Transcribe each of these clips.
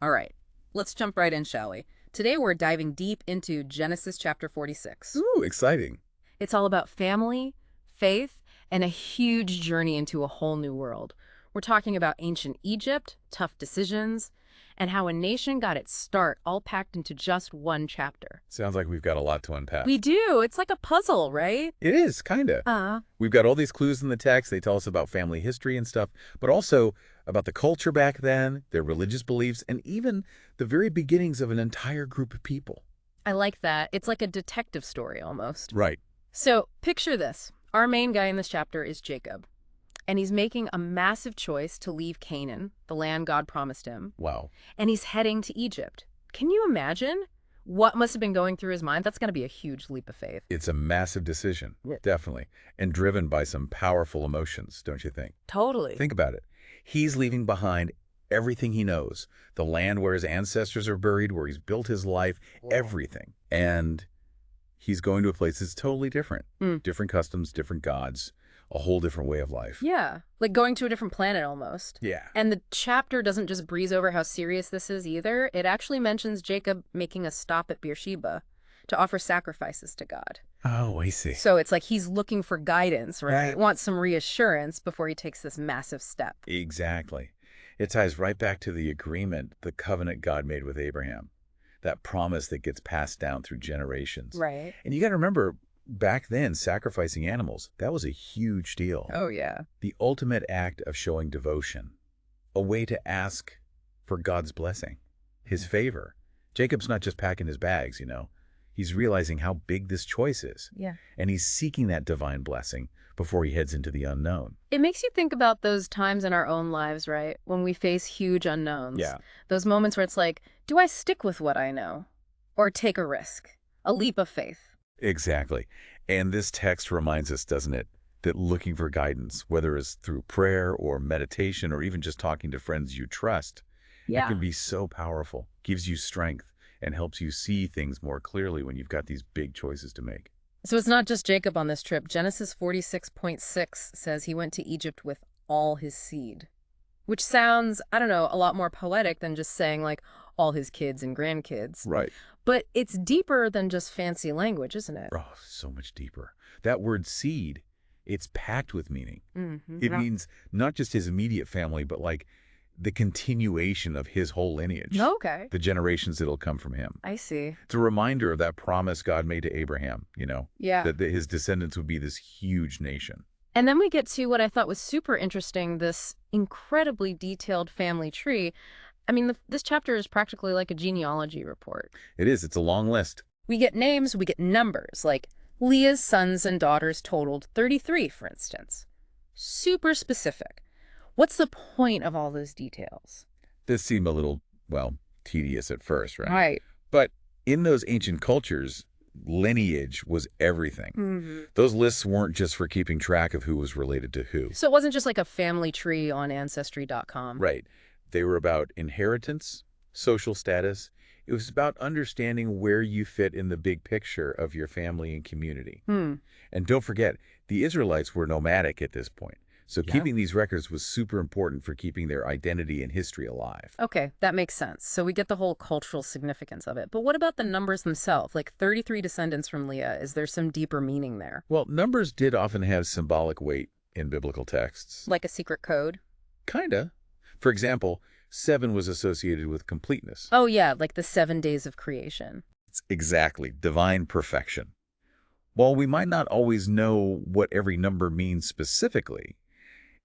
All right, let's jump right in, shall we? Today we're diving deep into Genesis chapter 46. Ooh, exciting. It's all about family, faith, and a huge journey into a whole new world. We're talking about ancient Egypt, tough decisions, and how a nation got its start all packed into just one chapter. Sounds like we've got a lot to unpack. We do. It's like a puzzle, right? It is, kind of. Uh, We've got all these clues in the text. They tell us about family history and stuff, but also about the culture back then, their religious beliefs, and even the very beginnings of an entire group of people. I like that. It's like a detective story almost. Right. So picture this. Our main guy in this chapter is Jacob, and he's making a massive choice to leave Canaan, the land God promised him, Wow. and he's heading to Egypt. Can you imagine what must have been going through his mind? That's going to be a huge leap of faith. It's a massive decision, Yeah. definitely, and driven by some powerful emotions, don't you think? Totally. Think about it. He's leaving behind everything he knows, the land where his ancestors are buried, where he's built his life, everything. And he's going to a place that's totally different. Mm. Different customs, different gods, a whole different way of life. Yeah, like going to a different planet almost. Yeah. And the chapter doesn't just breeze over how serious this is either. It actually mentions Jacob making a stop at Beersheba to offer sacrifices to God. Oh, I see. So it's like he's looking for guidance, right? Right. Wants some reassurance before he takes this massive step. Exactly. It ties right back to the agreement, the covenant God made with Abraham, that promise that gets passed down through generations. Right. And you got to remember, back then, sacrificing animals, that was a huge deal. Oh, yeah. The ultimate act of showing devotion, a way to ask for God's blessing, his favor. Jacob's not just packing his bags, He's realizing how big this choice is. Yeah. And he's seeking that divine blessing before he heads into the unknown. It makes you think about those times in our own lives, right? When we face huge unknowns. Yeah. Those moments where it's like, do I stick with what I know? Or take a risk? A leap of faith? Exactly. And this text reminds us, doesn't it, that looking for guidance, whether it's through prayer or meditation or even just talking to friends you trust, it can be so powerful, gives you strength, and helps you see things more clearly when you've got these big choices to make. So it's not just Jacob on this trip. Genesis 46:6 says he went to Egypt with all his seed, which sounds, I don't know, a lot more poetic than just saying like all his kids and grandkids. Right. But it's deeper than just fancy language, isn't it? Oh, so much deeper. That word seed, it's packed with meaning. Mm-hmm. It means not just his immediate family, but like the continuation of his whole lineage. Okay. The generations that'll come from him. I see. It's a reminder of that promise God made to Abraham, Yeah. that his descendants would be this huge nation. And then we get to what I thought was super interesting, this incredibly detailed family tree. I mean, this chapter is practically like a genealogy report. It is. It's a long list. We get names, we get numbers, like Leah's sons and daughters totaled 33, for instance. Super specific. What's the point of all those details? This seemed a little, tedious at first, right? Right. But in those ancient cultures, lineage was everything. Mm-hmm. Those lists weren't just for keeping track of who was related to who. So it wasn't just like a family tree on Ancestry.com. Right. They were about inheritance, social status. It was about understanding where you fit in the big picture of your family and community. And don't forget, the Israelites were nomadic at this point. So keeping these records was super important for keeping their identity and history alive. Okay, that makes sense. So we get the whole cultural significance of it. But what about the numbers themselves? Like 33 descendants from Leah. Is there some deeper meaning there? Well, numbers did often have symbolic weight in biblical texts. Like a secret code? Kinda. For example, 7 was associated with completeness. Oh, yeah, like the 7 days of creation. It's exactly divine perfection. While we might not always know what every number means specifically,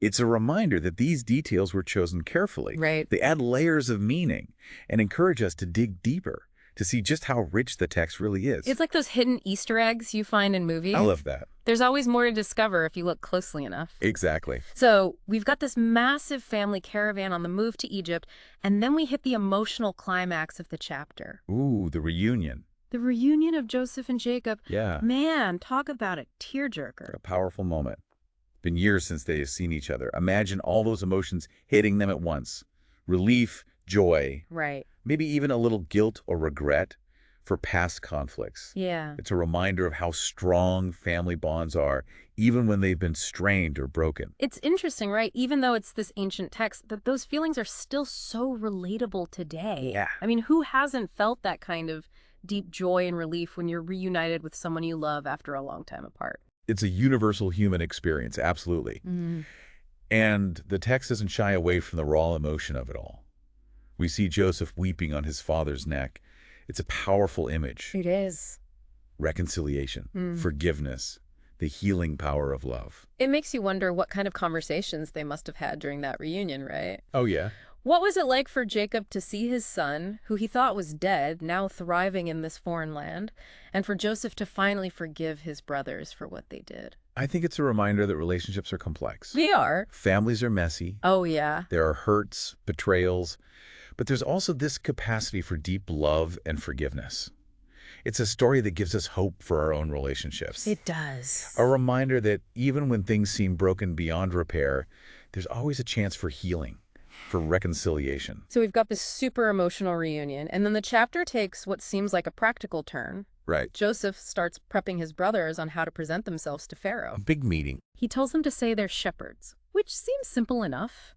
it's a reminder that these details were chosen carefully. Right. They add layers of meaning and encourage us to dig deeper, to see just how rich the text really is. It's like those hidden Easter eggs you find in movies. I love that. There's always more to discover if you look closely enough. Exactly. So we've got this massive family caravan on the move to Egypt, and then we hit the emotional climax of the chapter. Ooh, the reunion. The reunion of Joseph and Jacob. Yeah. Man, talk about a tearjerker. A powerful moment. Been years since they have seen each other. Imagine all those emotions hitting them at once. Relief, joy, Right. maybe even a little guilt or regret for past conflicts. Yeah. It's a reminder of how strong family bonds are, even when they've been strained or broken. It's interesting, right? Even though it's this ancient text, that those feelings are still so relatable today. Yeah. I mean, who hasn't felt that kind of deep joy and relief when you're reunited with someone you love after a long time apart? It's a universal human experience, absolutely. Mm. And the text doesn't shy away from the raw emotion of it all. We see Joseph weeping on his father's neck. It's a powerful image. It is. Reconciliation, Mm. forgiveness, the healing power of love. It makes you wonder what kind of conversations they must have had during that reunion, right? Oh, yeah. What was it like for Jacob to see his son, who he thought was dead, now thriving in this foreign land, and for Joseph to finally forgive his brothers for what they did? I think it's a reminder that relationships are complex. We are. Families are messy. Oh, yeah. There are hurts, betrayals, but there's also this capacity for deep love and forgiveness. It's a story that gives us hope for our own relationships. It does. A reminder that even when things seem broken beyond repair, there's always a chance for healing, for reconciliation. So we've got this super emotional reunion, and then the chapter takes what seems like a practical turn. Right. Joseph starts prepping his brothers on how to present themselves to Pharaoh. A big meeting. He tells them to say they're shepherds, which seems simple enough.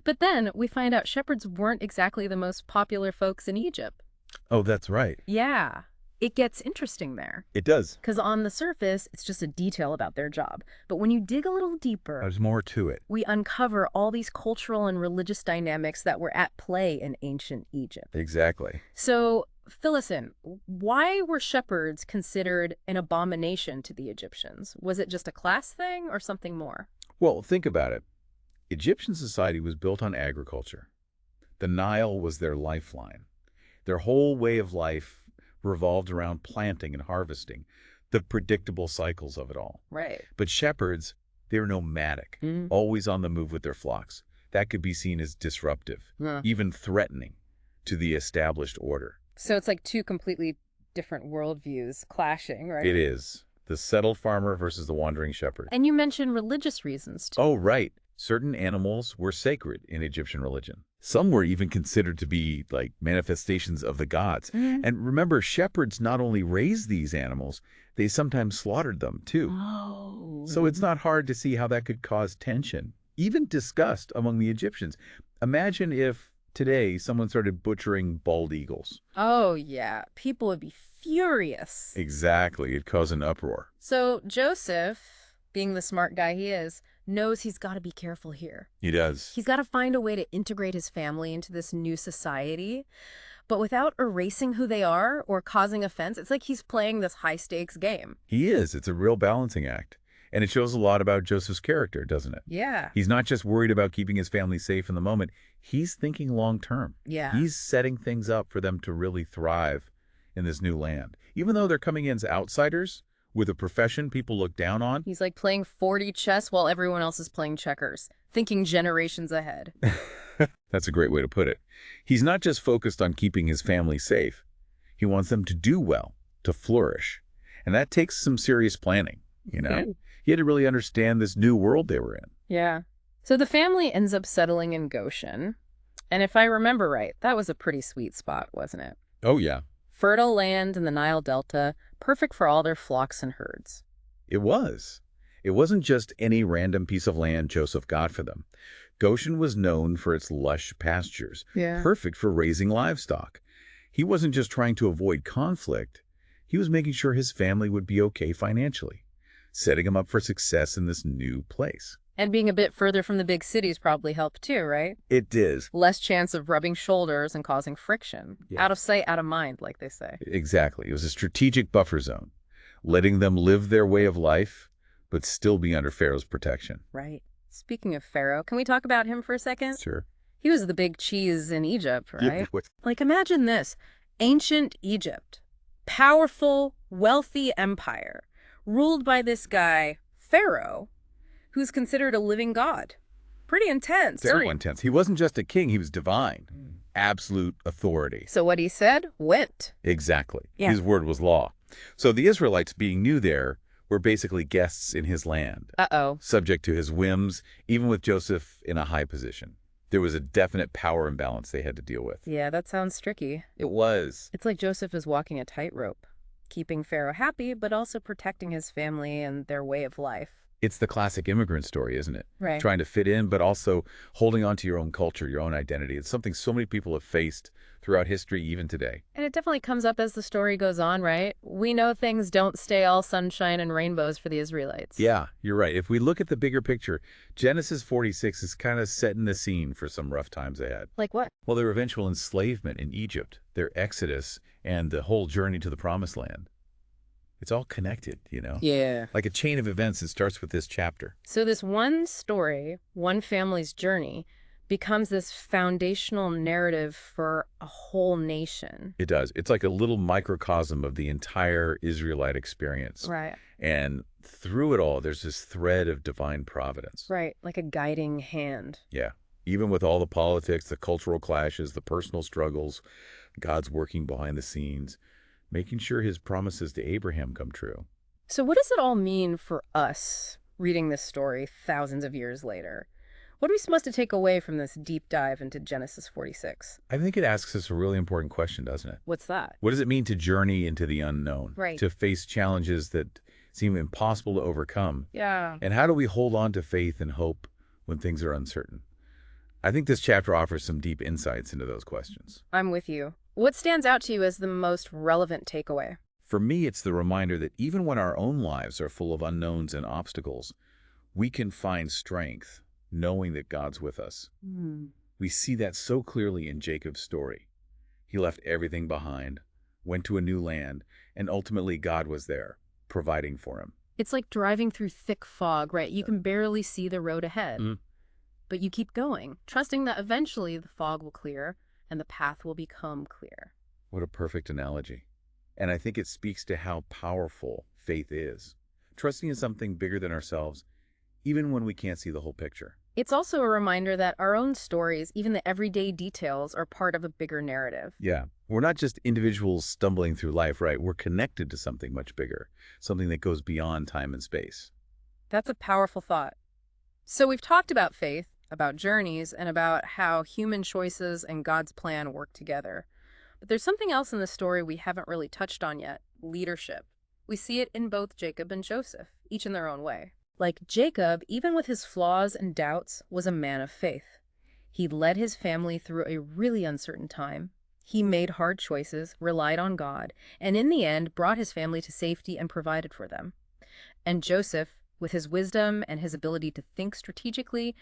But then we find out shepherds weren't exactly the most popular folks in Egypt. Oh, that's right. Yeah, it gets interesting there. It does. Because on the surface, it's just a detail about their job. But when you dig a little deeper, There's more to it. we uncover all these cultural and religious dynamics that were at play in ancient Egypt. Exactly. So, fill us in. Why were shepherds considered an abomination to the Egyptians? Was it just a class thing or something more? Well, think about it. Egyptian society was built on agriculture. The Nile was their lifeline. Their whole way of life revolved around planting and harvesting, the predictable cycles of it all. Right. But shepherds, they were nomadic, always on the move with their flocks. That could be seen as disruptive, Huh. even threatening to the established order. So it's like two completely different worldviews clashing, right? It is. The settled farmer versus the wandering shepherd. And you mentioned religious reasons, too. Oh, right. Certain animals were sacred in Egyptian religion. Some were even considered to be like manifestations of the gods. And remember, shepherds not only raised these animals, they sometimes slaughtered them too. Oh. So it's not hard to see how that could cause tension, even disgust among the Egyptians. Imagine if today someone started butchering bald eagles. Oh, yeah. People would be furious. Exactly. It'd cause an uproar. So Joseph, being the smart guy he is, knows he's got to be careful here. He does. He's got to find a way to integrate his family into this new society, but without erasing who they are or causing offense. It's like he's playing this high-stakes game. He is. It's a real balancing act. And it shows a lot about Joseph's character, doesn't it? Yeah. He's not just worried about keeping his family safe in the moment. He's thinking long term. Yeah. He's setting things up for them to really thrive in this new land. Even though they're coming in as outsiders with a profession people look down on. He's like playing 40 chess while everyone else is playing checkers, thinking generations ahead. That's a great way to put it. He's not just focused on keeping his family safe. He wants them to do well, to flourish. And that takes some serious planning, you know? He had to really understand this new world they were in. Yeah. So the family ends up settling in Goshen. And if I remember right, that was a pretty sweet spot, wasn't it? Oh, yeah. Fertile land in the Nile Delta, perfect for all their flocks and herds. It was. It wasn't just any random piece of land Joseph got for them. Goshen was known for its lush pastures, Yeah. perfect for raising livestock. He wasn't just trying to avoid conflict. He was making sure his family would be okay financially, setting them up for success in this new place. And being a bit further from the big cities probably helped too, right? It did. Less chance of rubbing shoulders and causing friction. Yeah. Out of sight, out of mind, like they say. Exactly. It was a strategic buffer zone, letting them live their way of life, but still be under Pharaoh's protection. Right. Speaking of Pharaoh, can we talk about him for a second? Sure. He was the big cheese in Egypt, right? Yeah, what- Like, imagine this. Ancient Egypt. Powerful, wealthy empire. Ruled by this guy, Pharaoh, who's considered a living god. Pretty intense. Very intense. He wasn't just a king, he was divine. Absolute authority. So what he said went. Exactly. Yeah. His word was law. So the Israelites, being new there, were basically guests in his land, Uh-oh. subject to his whims, even with Joseph in a high position. There was a definite power imbalance they had to deal with. Yeah, that sounds tricky. It was. It's like Joseph is walking a tightrope, keeping Pharaoh happy, but also protecting his family and their way of life. It's the classic immigrant story, isn't it? Right. Trying to fit in, but also holding on to your own culture, your own identity. It's something so many people have faced throughout history, even today. And it definitely comes up as the story goes on, right? We know things don't stay all sunshine and rainbows for the Israelites. Yeah, you're right. If we look at the bigger picture, Genesis 46 is kind of setting the scene for some rough times ahead. Like what? Well, their eventual enslavement in Egypt, their exodus, and the whole journey to the Promised Land. It's all connected, you know? Yeah. Like a chain of events that starts with this chapter. So this one story, one family's journey, becomes this foundational narrative for a whole nation. It does. It's like a little microcosm of the entire Israelite experience. Right. And through it all, there's this thread of divine providence. Right, like a guiding hand. Yeah. Even with all the politics, the cultural clashes, the personal struggles, God's working behind the scenes, making sure his promises to Abraham come true. So what does it all mean for us reading this story thousands of years later? What are we supposed to take away from this deep dive into Genesis 46? I think it asks us a really important question, doesn't it? What's that? What does it mean to journey into the unknown? Right. To face challenges that seem impossible to overcome? Yeah. And how do we hold on to faith and hope when things are uncertain? I think this chapter offers some deep insights into those questions. I'm with you. What stands out to you as the most relevant takeaway? For me, it's the reminder that even when our own lives are full of unknowns and obstacles, we can find strength knowing that God's with us. We see that so clearly in Jacob's story. He left everything behind, went to a new land, and ultimately God was there, providing for him. It's like driving through thick fog, right? You can barely see the road ahead. But you keep going, trusting that eventually the fog will clear and the path will become clear. What a perfect analogy. And I think it speaks to how powerful faith is. Trusting in something bigger than ourselves, even when we can't see the whole picture. It's also a reminder that our own stories, even the everyday details, are part of a bigger narrative. Yeah. We're not just individuals stumbling through life, right? We're connected to something much bigger, something that goes beyond time and space. That's a powerful thought. So we've talked about faith, about journeys, and about how human choices and God's plan work together. But there's something else in the story we haven't really touched on yet: leadership. We see it in both Jacob and Joseph, each in their own way. Like Jacob, even with his flaws and doubts, was a man of faith. He led his family through a really uncertain time. He made hard choices, relied on God, and in the end brought his family to safety and provided for them. And Joseph, with his wisdom and his ability to think strategically,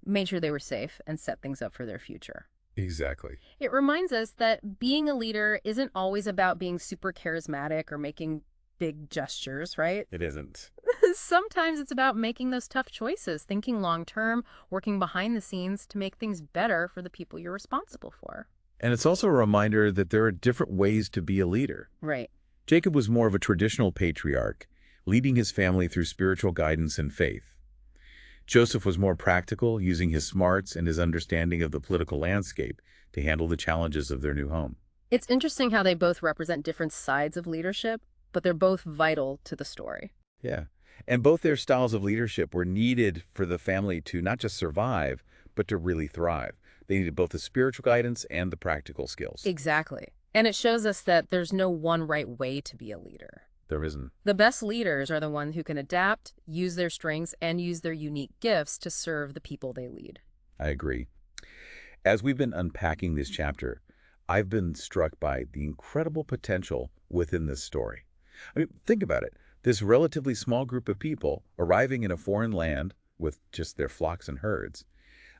made sure they were safe and set things up for their future. Exactly. It reminds us that being a leader isn't always about being super charismatic or making big gestures, right? It isn't. Sometimes it's about making those tough choices, thinking long term, working behind the scenes to make things better for the people you're responsible for. And it's also a reminder that there are different ways to be a leader. Right. Jacob was more of a traditional patriarch, leading his family through spiritual guidance and faith. Joseph was more practical, using his smarts and his understanding of the political landscape to handle the challenges of their new home. It's interesting how they both represent different sides of leadership, but they're both vital to the story. Yeah. And both their styles of leadership were needed for the family to not just survive, but to really thrive. They needed both the spiritual guidance and the practical skills. Exactly. And it shows us that there's no one right way to be a leader. There isn't. The best leaders are the ones who can adapt, use their strengths, and use their unique gifts to serve the people they lead. I agree. As we've been unpacking this chapter, I've been struck by the incredible potential within this story. I mean, think about it. This relatively small group of people arriving in a foreign land with just their flocks and herds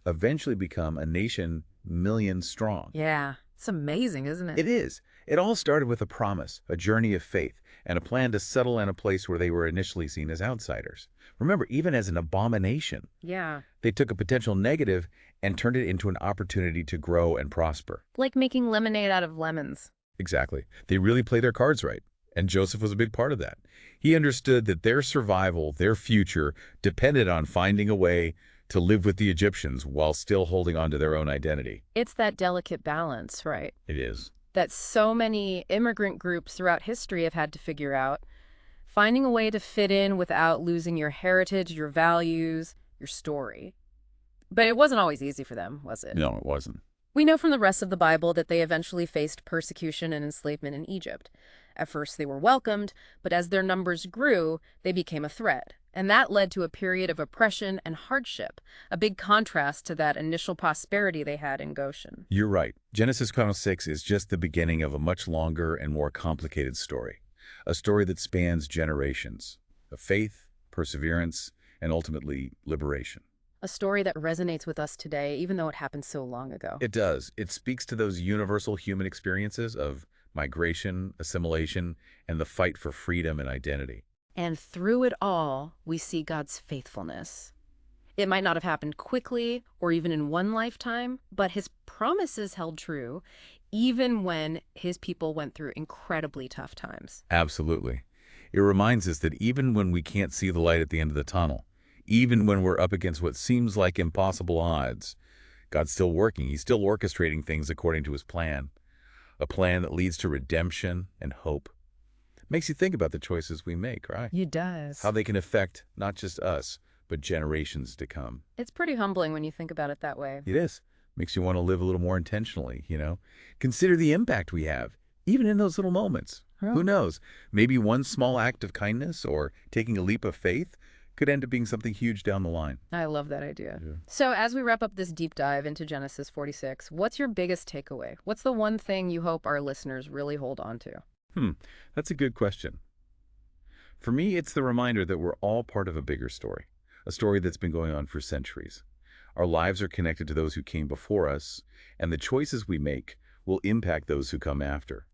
eventually become a nation millions strong. Yeah, it's amazing, isn't it? It is. It all started with a promise, a journey of faith, and a plan to settle in a place where they were initially seen as outsiders. Remember, even as an abomination, Yeah. they took a potential negative and turned it into an opportunity to grow and prosper. Like making lemonade out of lemons. Exactly. They really play their cards right. And Joseph was a big part of that. He understood that their survival, their future, depended on finding a way to live with the Egyptians while still holding on to their own identity. It's that delicate balance, right? It is. That so many immigrant groups throughout history have had to figure out. Finding a way to fit in without losing your heritage, your values, your story. But it wasn't always easy for them, was it? No, it wasn't. We know from the rest of the Bible that they eventually faced persecution and enslavement in Egypt. At first they were welcomed, but as their numbers grew, they became a threat. And that led to a period of oppression and hardship, a big contrast to that initial prosperity they had in Goshen. You're right. Genesis 6 is just the beginning of a much longer and more complicated story. A story that spans generations of faith, perseverance, and ultimately liberation. A story that resonates with us today, even though it happened so long ago. It does. It speaks to those universal human experiences of migration, assimilation, and the fight for freedom and identity. And through it all, we see God's faithfulness. It might not have happened quickly or even in one lifetime, but his promises held true even when his people went through incredibly tough times. Absolutely. It reminds us that even when we can't see the light at the end of the tunnel, even when we're up against what seems like impossible odds, God's still working. He's still orchestrating things according to his plan, a plan that leads to redemption and hope. Makes you think about the choices we make, right? It does. How they can affect not just us, but generations to come. It's pretty humbling when you think about it that way. It is. Makes you want to live a little more intentionally, you know? Consider the impact we have, even in those little moments. Yeah. Who knows? Maybe one small act of kindness or taking a leap of faith could end up being something huge down the line. I love that idea. Yeah. So as we wrap up this deep dive into Genesis 46, what's your biggest takeaway? What's the one thing you hope our listeners really hold on to? That's a good question. For me, it's the reminder that we're all part of a bigger story, a story that's been going on for centuries. Our lives are connected to those who came before us, and the choices we make will impact those who come after.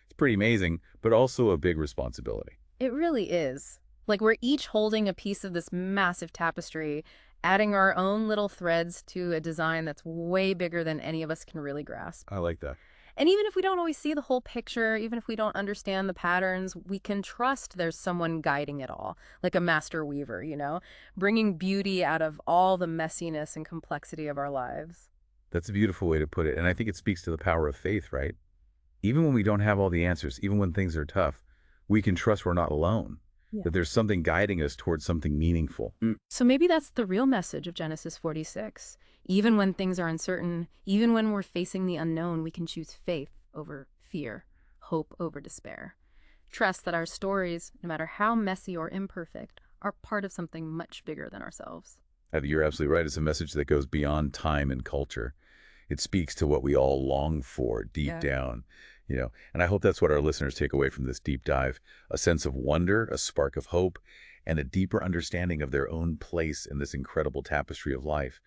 It's pretty amazing, but also a big responsibility. It really is. Like we're each holding a piece of this massive tapestry, adding our own little threads to a design that's way bigger than any of us can really grasp. I like that. And even if we don't always see the whole picture, even if we don't understand the patterns, we can trust there's someone guiding it all, like a master weaver, bringing beauty out of all the messiness and complexity of our lives. That's a beautiful way to put it, and I think it speaks to the power of faith, right? Even when we don't have all the answers, even when things are tough, we can trust we're not alone. Yeah. That there's something guiding us towards something meaningful. So maybe that's the real message of Genesis 46. Even when things are uncertain, even when we're facing the unknown, we can choose faith over fear, hope over despair. Trust that our stories, no matter how messy or imperfect, are part of something much bigger than ourselves. You're absolutely right. It's a message that goes beyond time and culture. It speaks to what we all long for deep down. And I hope that's what our listeners take away from this deep dive, a sense of wonder, a spark of hope, and a deeper understanding of their own place in this incredible tapestry of life.